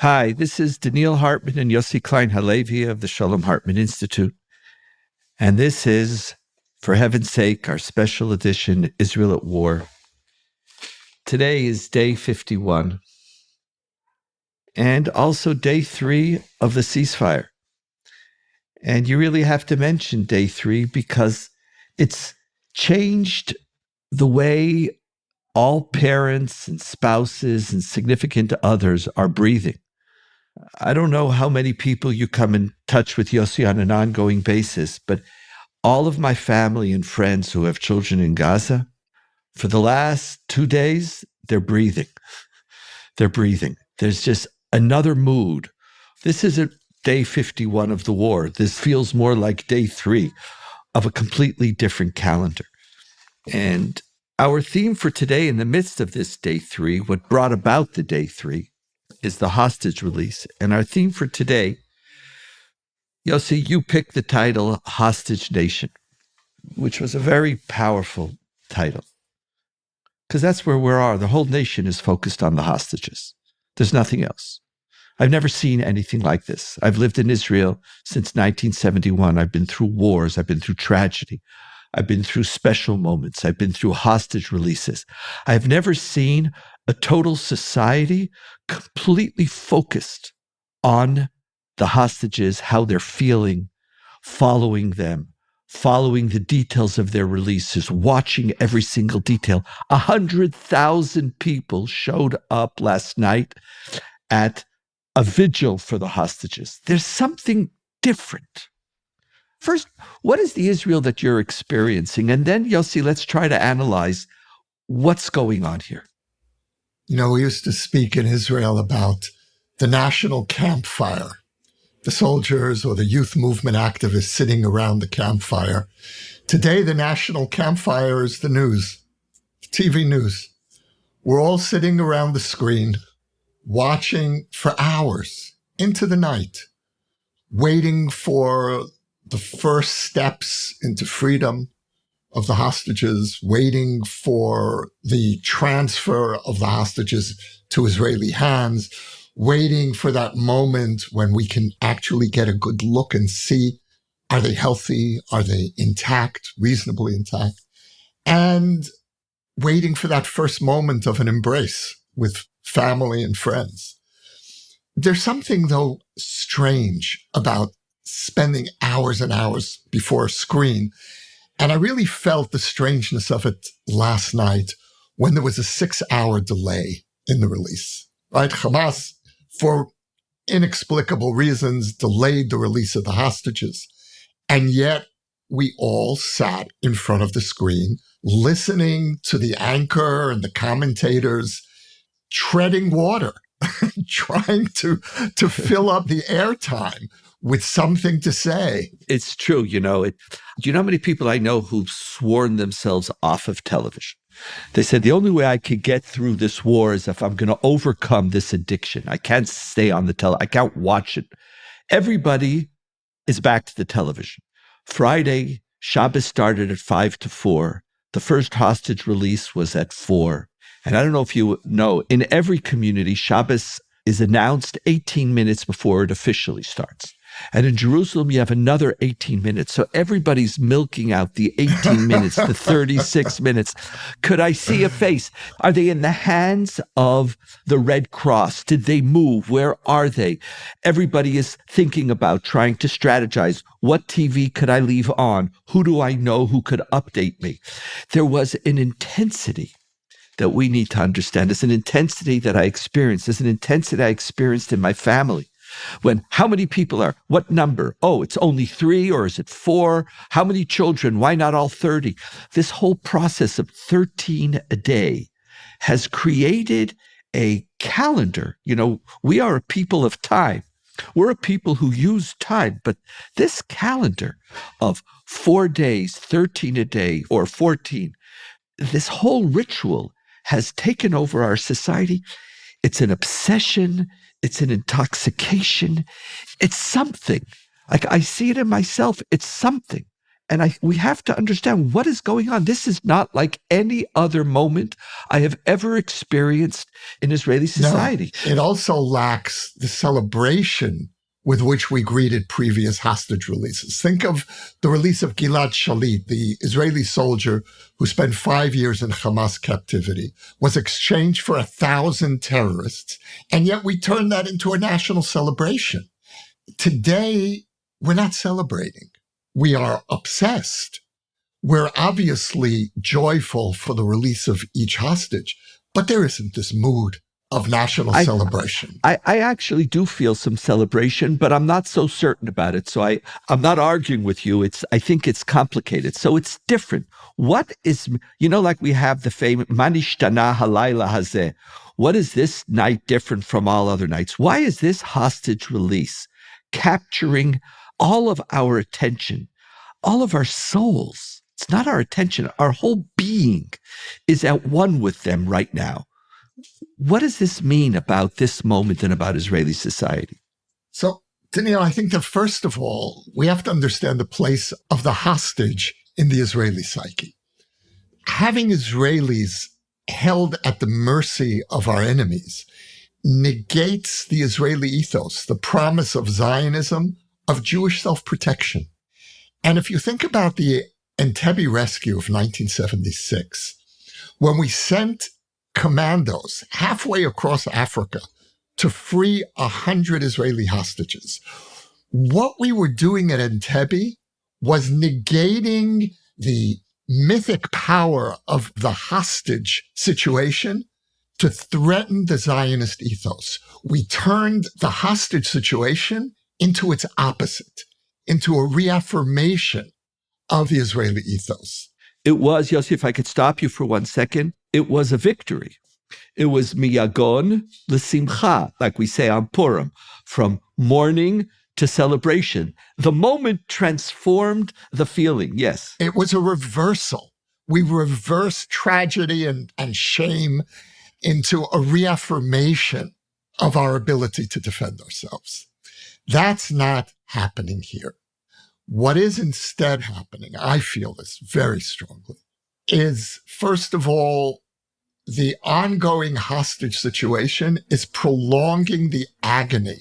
Hi, this is Donniel Hartman and Yossi Klein Halevi of the Shalom Hartman Institute. And this is, for heaven's sake, our special edition, Israel at War. Today is day 51 and also day 3 of the ceasefire. And you really have to mention day 3 because it's changed the way all parents and spouses and significant others are breathing. I don't know how many people you come in touch with, Yossi, on an ongoing basis, but all of my family and friends who have children in Gaza, for the last 2 days, they're breathing. They're breathing. There's just another mood. This isn't day 51 of the war. This feels more like day 3 of a completely different calendar. And our theme for today, in the midst of this day 3, what brought about the day 3, is the hostage release. And our theme for today, Yossi, you picked the title Hostage Nation, which was a very powerful title. Because that's where we are. The whole nation is focused on the hostages. There's nothing else. I've never seen anything like this. I've lived in Israel since 1971. I've been through wars. I've been through tragedy. I've been through special moments. I've been through hostage releases. I've never seen a total society completely focused on the hostages, how they're feeling, following them, following the details of their releases, watching every single detail. 100,000 people showed up last night at a vigil for the hostages. There's something different. First, what is the Israel that you're experiencing? And then, Yossi, let's try to analyze what's going on here. You know, we used to speak in Israel about the national campfire, the soldiers or the youth movement activists sitting around the campfire. Today, the national campfire is the news, TV news. We're all sitting around the screen, watching for hours into the night, waiting for the first steps into freedom of the hostages, waiting for the transfer of the hostages to Israeli hands, waiting for that moment when we can actually get a good look and see, are they healthy? Are they intact, reasonably intact? And waiting for that first moment of an embrace with family and friends. There's something, though, strange about spending hours and hours before a screen. And I really felt the strangeness of it last night when there was a 6-hour delay in the release, right? Hamas, for inexplicable reasons, delayed the release of the hostages. And yet we all sat in front of the screen, listening to the anchor and the commentators treading water, trying to fill up the airtime with something to say. It's true, you know. Do you know how many people I know who've sworn themselves off of television? They said, the only way I could get through this war is if I'm going to overcome this addiction. I can't stay on the I can't watch it. Everybody is back to the television. Friday, Shabbos started at 5 to 4. The first hostage release was at 4. And I don't know if you know, in every community, Shabbos is announced 18 minutes before it officially starts. And in Jerusalem, you have another 18 minutes. So everybody's milking out the 18 minutes, the 36 minutes. Could I see a face? Are they in the hands of the Red Cross? Did they move? Where are they? Everybody is thinking about trying to strategize. What TV could I leave on? Who do I know who could update me? There was an intensity that we need to understand. It's an intensity that I experienced. It's an intensity I experienced in my family. When how many people are, what number? Oh, it's only 3 or is it 4? How many children? Why not all 30? This whole process of 13 a day has created a calendar. You know, we are a people of time. We're a people who use time, but this calendar of 4 days, 13 a day or 14, this whole ritual has taken over our society. It's an obsession. It's an intoxication. It's something. Like I see it in myself. It's something. And we have to understand what is going on. This is not like any other moment I have ever experienced in Israeli society. No, it also lacks the celebration with which we greeted previous hostage releases. Think of the release of Gilad Shalit, the Israeli soldier who spent 5 years in Hamas captivity, was exchanged for 1,000 terrorists, and yet we turned that into a national celebration. Today, we're not celebrating. We are obsessed. We're obviously joyful for the release of each hostage, but there isn't this mood of national celebration. I actually do feel some celebration, but I'm not so certain about it. So I'm not arguing with you. I think it's complicated. So it's different. What is, like we have the famous Manishtana Halayla Hazeh. What is this night different from all other nights? Why is this hostage release capturing all of our attention, all of our souls? It's not our attention. Our whole being is at one with them right now. What does this mean about this moment and about Israeli society? So, Donniel, I think that first of all, we have to understand the place of the hostage in the Israeli psyche. Having Israelis held at the mercy of our enemies negates the Israeli ethos, the promise of Zionism, of Jewish self-protection. And if you think about the Entebbe rescue of 1976, when we sent commandos halfway across Africa to free 100 Israeli hostages, what we were doing at Entebbe was negating the mythic power of the hostage situation to threaten the Zionist ethos. We turned the hostage situation into its opposite, into a reaffirmation of the Israeli ethos. It was, Yossi, if I could stop you for 1 second, it was a victory. It was miyagon l'simcha, like we say on Purim, from mourning to celebration. The moment transformed the feeling, yes. It was a reversal. We reversed tragedy and shame into a reaffirmation of our ability to defend ourselves. That's not happening here. What is instead happening, I feel this very strongly, is, first of all, the ongoing hostage situation is prolonging the agony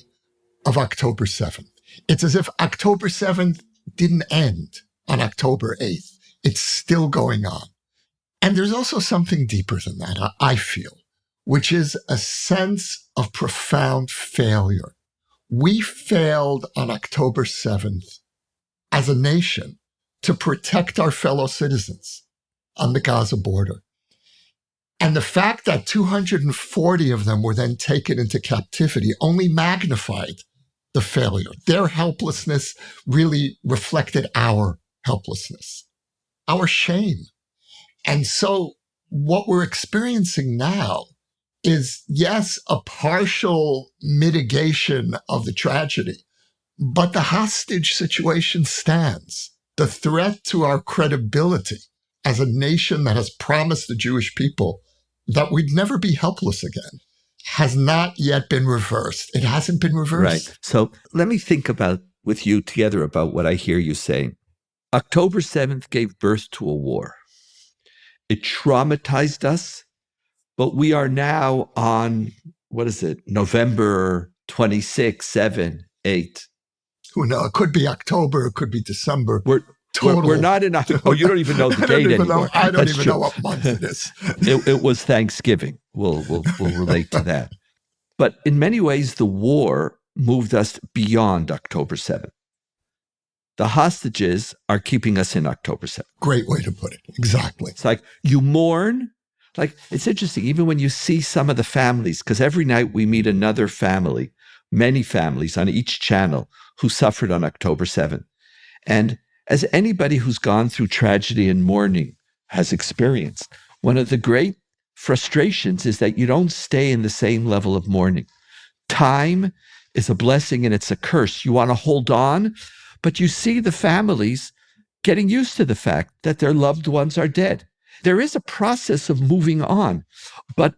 of October 7th. It's as if October 7th didn't end on October 8th. It's still going on. And there's also something deeper than that, I feel, which is a sense of profound failure. We failed on October 7th as a nation to protect our fellow citizens on the Gaza border. And the fact that 240 of them were then taken into captivity only magnified the failure. Their helplessness really reflected our helplessness, our shame. And so what we're experiencing now is, yes, a partial mitigation of the tragedy, but the hostage situation stands. The threat to our credibility as a nation that has promised the Jewish people that we'd never be helpless again has not yet been reversed. It hasn't been reversed. Right. So let me think with you together about what I hear you saying. October 7th gave birth to a war. It traumatized us, but we are now on, November 26, 7, 8. Who knows? It could be October, it could be December. We're not in October. Oh, you don't even know the date anymore. I don't even know what month it is. It was Thanksgiving. We'll relate to that. But in many ways, the war moved us beyond October 7th. The hostages are keeping us in October 7th. Great way to put it. Exactly. It's like you mourn. Like, it's interesting, even when you see some of the families, because every night we meet another family, many families on each channel who suffered on October 7th. And as anybody who's gone through tragedy and mourning has experienced, one of the great frustrations is that you don't stay in the same level of mourning. Time is a blessing and it's a curse. You want to hold on, but you see the families getting used to the fact that their loved ones are dead. There is a process of moving on, but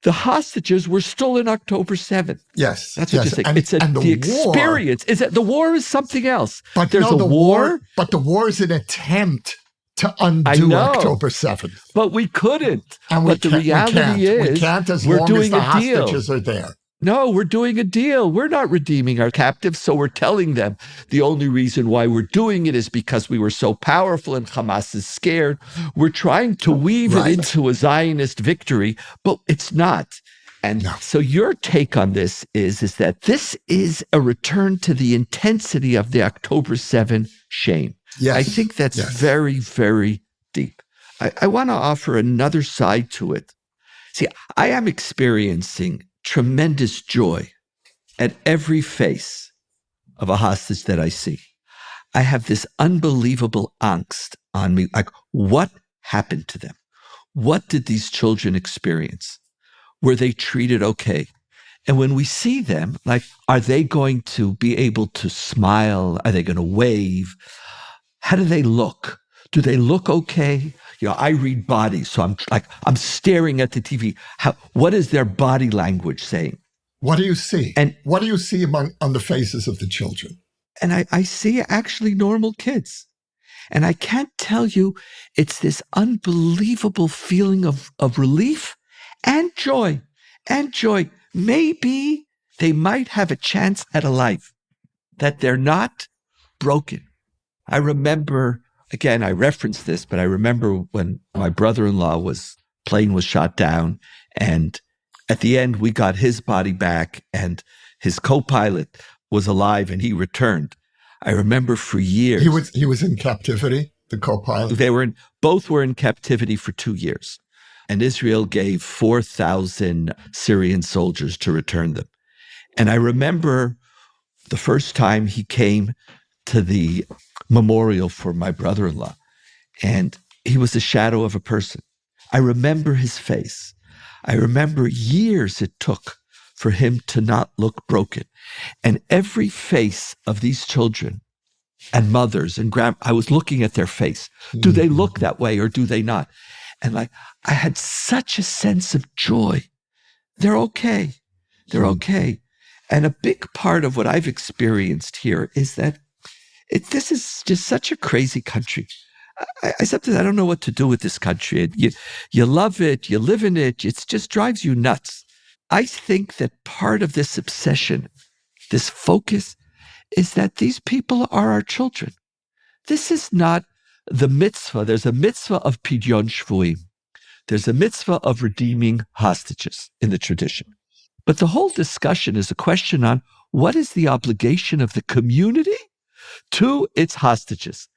The hostages were stolen October 7th. Yes. That's what yes. you're saying. The experience. The war is something else. But there's no, a war. But the war is an attempt to undo October 7th. But we couldn't. And but the reality is we can't as we're long doing as the a deal. hostages are there. No, we're doing a deal. We're not redeeming our captives. So we're telling them the only reason why we're doing it is because we were so powerful and Hamas is scared. We're trying to weave it into a Zionist victory, but it's not. And so your take on this is that this is a return to the intensity of the October 7 shame. Yes. I think that's very, very deep. I want to offer another side to it. See, I am experiencing tremendous joy at every face of a hostage that I see. I have this unbelievable angst on me. Like, what happened to them? What did these children experience? Were they treated okay? And when we see them, like, are they going to be able to smile? Are they going to wave? How do they look? Do they look okay? I read bodies, so I'm staring at the TV. What is their body language saying? What do you see? And what do you see on the faces of the children? And I see actually normal kids. And I can't tell you, it's this unbelievable feeling of relief and joy. Maybe they might have a chance at a life, that they're not broken. I remember, again, I referenced this, but I remember when my brother-in-law plane was shot down, and at the end we got his body back and his co-pilot was alive and he returned. I remember for years. He was in captivity, the co-pilot? Both were in captivity for 2 years. And Israel gave 4,000 Syrian soldiers to return them. And I remember the first time he came to the memorial for my brother-in-law, and he was a shadow of a person. I remember his face. I remember years it took for him to not look broken. And every face of these children and mothers and I was looking at their face. Do they look that way or do they not? And I had such a sense of joy. They're okay. They're okay. And a big part of what I've experienced here is that this is just such a crazy country. I sometimes I don't know what to do with this country. You love it, you live in it. It just drives you nuts. I think that part of this obsession, this focus, is that these people are our children. This is not the mitzvah. There's a mitzvah of pidyon shvuim. There's a mitzvah of redeeming hostages in the tradition. But the whole discussion is a question on what is the obligation of the community to its hostages.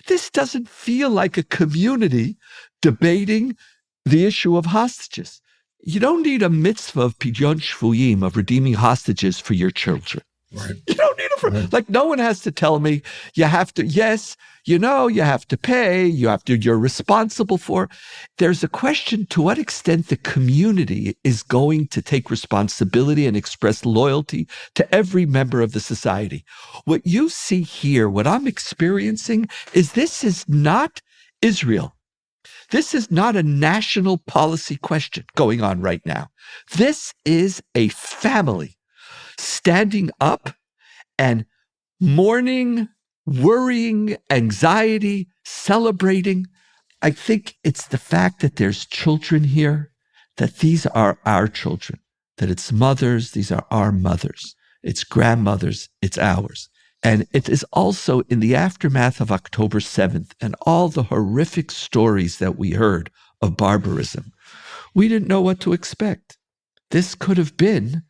This doesn't feel like a community debating the issue of hostages. You don't need a mitzvah of pidyon shvuyim, of redeeming hostages for your children. Right. You don't need it like no one has to tell me you have to, you have to pay, you're responsible for. There's a question to what extent the community is going to take responsibility and express loyalty to every member of the society. What you see here, what I'm experiencing this is not Israel. This is not a national policy question going on right now. This is a family standing up and mourning, worrying, anxiety, celebrating. I think it's the fact that there's children here, that these are our children, that it's mothers, these are our mothers, it's grandmothers, it's ours. And it is also in the aftermath of October 7th and all the horrific stories that we heard of barbarism. We didn't know what to expect. This could have been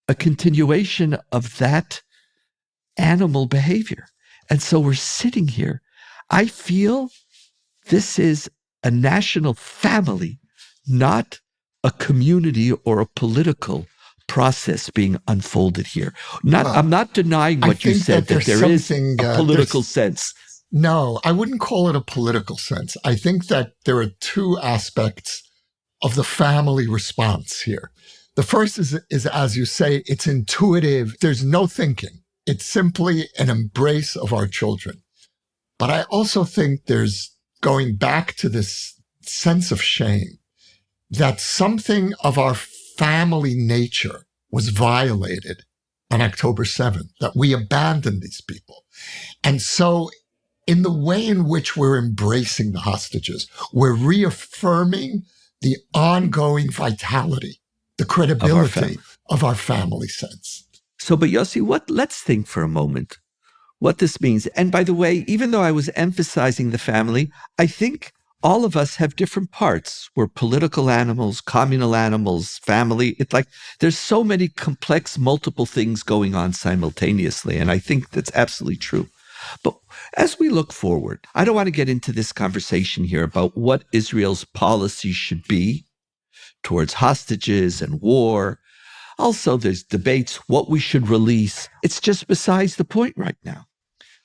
a continuation of that animal behavior. And so we're sitting here. I feel this is a national family, not a community or a political process being unfolded here. I'm not denying what you said, that there is a political sense. No, I wouldn't call it a political sense. I think that there are two aspects of the family response here. The first is, as you say, it's intuitive. There's no thinking. It's simply an embrace of our children. But I also think there's going back to this sense of shame, that something of our family nature was violated on October 7th, that we abandoned these people. And so in the way in which we're embracing the hostages, we're reaffirming the ongoing vitality, the credibility of our family sense. So, but Yossi, let's think for a moment what this means. And by the way, even though I was emphasizing the family, I think all of us have different parts. We're political animals, communal animals, family. It's like there's so many complex, multiple things going on simultaneously. And I think that's absolutely true. But as we look forward, I don't want to get into this conversation here about what Israel's policy should be towards hostages and war. Also, there's debates what we should release. It's just besides the point right now.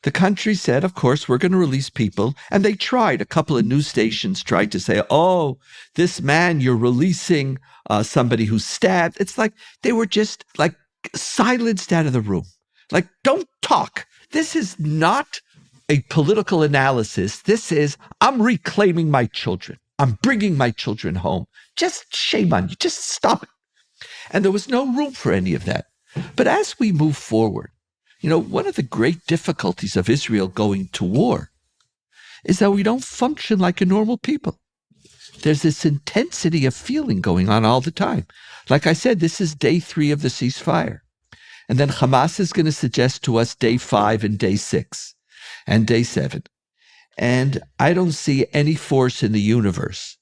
The country said, of course, we're going to release people. And they tried. A couple of news stations tried to say, oh, this man, you're releasing somebody who's stabbed. It's like they were just like silenced out of the room. Like, don't talk. This is not a political analysis. This is, I'm reclaiming my children. I'm bringing my children home. Just shame on you. Just stop it. And there was no room for any of that. But as we move forward, one of the great difficulties of Israel going to war is that we don't function like a normal people. There's this intensity of feeling going on all the time. Like I said, this is day 3 of the ceasefire. And then Hamas is going to suggest to us day 5 and day 6 and day 7. And I don't see any force in the universe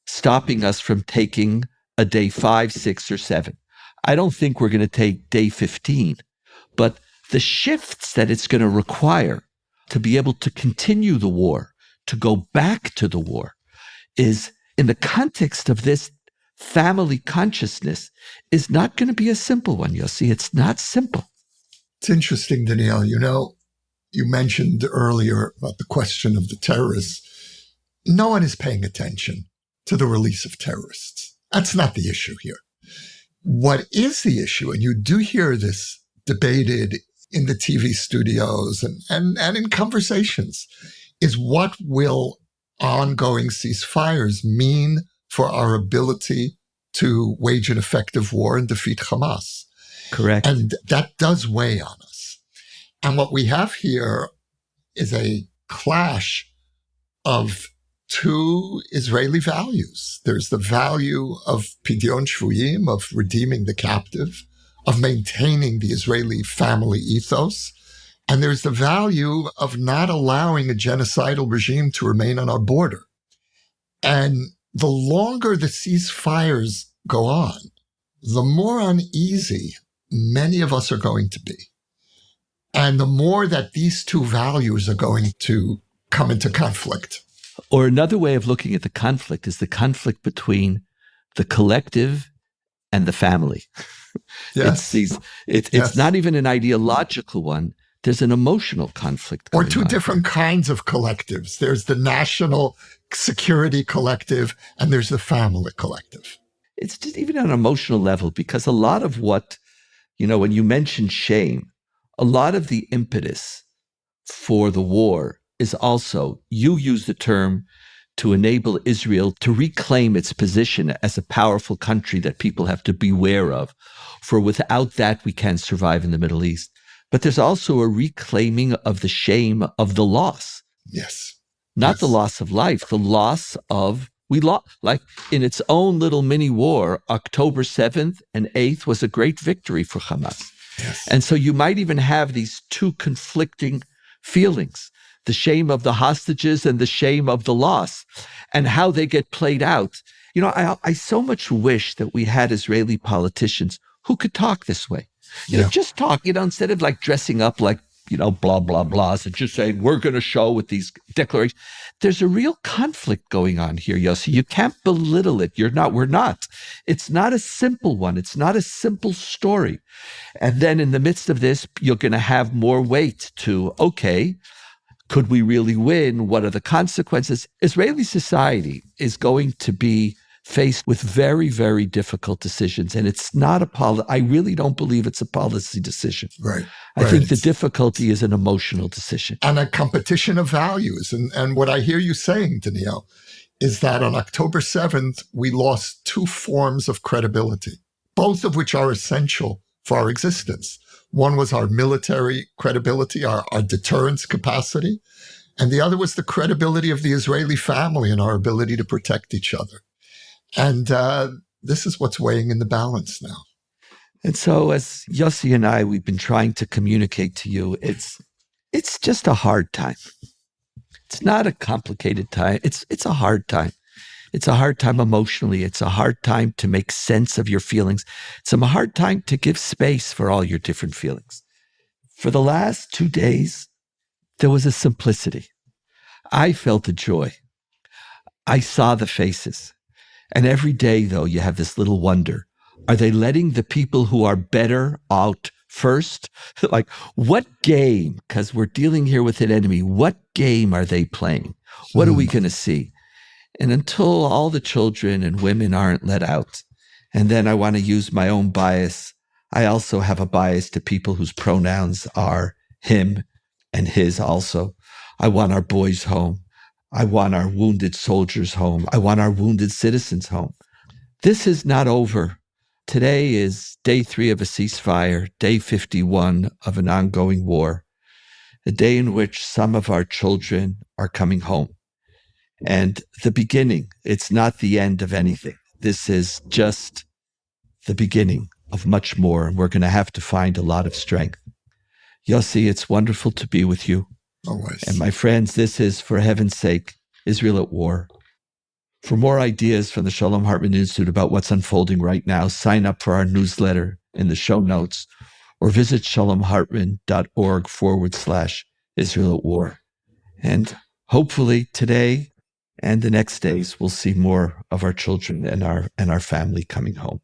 stopping us from taking a day 5, 6, or 7. I don't think we're going to take day 15, but the shifts that it's going to require to be able to continue the war, to go back to the war, is in the context of this family consciousness is not going to be a simple one, Yossi. It's not simple. It's interesting, Donniel. You mentioned earlier about the question of the terrorists. No one is paying attention to the release of terrorists. That's not the issue here. What is the issue, and you do hear this debated in the TV studios and in conversations, is what will ongoing ceasefires mean for our ability to wage an effective war and defeat Hamas. Correct. And that does weigh on us. And what we have here is a clash of 2 Israeli values. There's the value of Pidyon Shvuyim, of redeeming the captive, of maintaining the Israeli family ethos. And there's the value of not allowing a genocidal regime to remain on our border. And the longer the ceasefires go on, the more uneasy many of us are going to be. And the more that these 2 values are going to come into conflict. Or another way of looking at the conflict is the conflict between the collective and the family. Yes. It's not even an ideological one. There's an emotional conflict Or going 2 on. different kinds of collectives. There's the national security collective and there's the family collective. It's just even on an emotional level, because a lot of what, when you mention shame, a lot of the impetus for the war is also, you use the term to enable Israel to reclaim its position as a powerful country that people have to beware of. For without that, we can't survive in the Middle East. But there's also a reclaiming of the shame of the loss. Yes. Not the loss of life, the loss of, like in its own little mini war, October 7th and 8th was a great victory for Hamas. Yes. And so you might even have these 2 conflicting feelings, the shame of the hostages and the shame of the loss, and how they get played out. I so much wish that we had Israeli politicians who could talk this way. Just talk, instead of like dressing up like, blah, blah, blahs, and just saying, we're going to show with these declarations. There's a real conflict going on here, Yossi. You can't belittle it. We're not. It's not a simple one. It's not a simple story. And then in the midst of this, you're going to have more weight to, okay, could we really win? What are the consequences? Israeli society is going to be faced with very, very difficult decisions. And it's not I really don't believe it's a policy decision. Right. I think the difficulty is an emotional decision. And a competition of values. And what I hear you saying, Donniel, is that on October 7th, we lost 2 forms of credibility. both of which are essential for our existence. One was our military credibility, our deterrence capacity, and the other was the credibility of the Israeli family and our ability to protect each other. And this is what's weighing in the balance now. And so as Yossi and I, we've been trying to communicate to you, it's just a hard time. It's not a complicated time. It's a hard time. It's a hard time emotionally. It's a hard time to make sense of your feelings. It's a hard time to give space for all your different feelings. For the last 2 days, there was a simplicity. I felt a joy. I saw the faces. And every day, though, you have this little wonder. Are they letting the people who are better out first? Like, what game, because we're dealing here with an enemy, what game are they playing? What are we going to see? And until all the children and women aren't let out, and then I want to use my own bias, I also have a bias to people whose pronouns are him and his also. I want our boys home. I want our wounded soldiers home. I want our wounded citizens home. This is not over. Today is day 3 of a ceasefire, day 51 of an ongoing war, a day in which some of our children are coming home. And the beginning, it's not the end of anything. This is just the beginning of much more, and we're going to have to find a lot of strength. Yossi, it's wonderful to be with you. Always. And my friends, this is, for heaven's sake, Israel at War. For more ideas from the Shalom Hartman Institute about what's unfolding right now, sign up for our newsletter in the show notes or visit shalomhartman.org/Israel at War. And hopefully today and the next days, we'll see more of our children and our family coming home.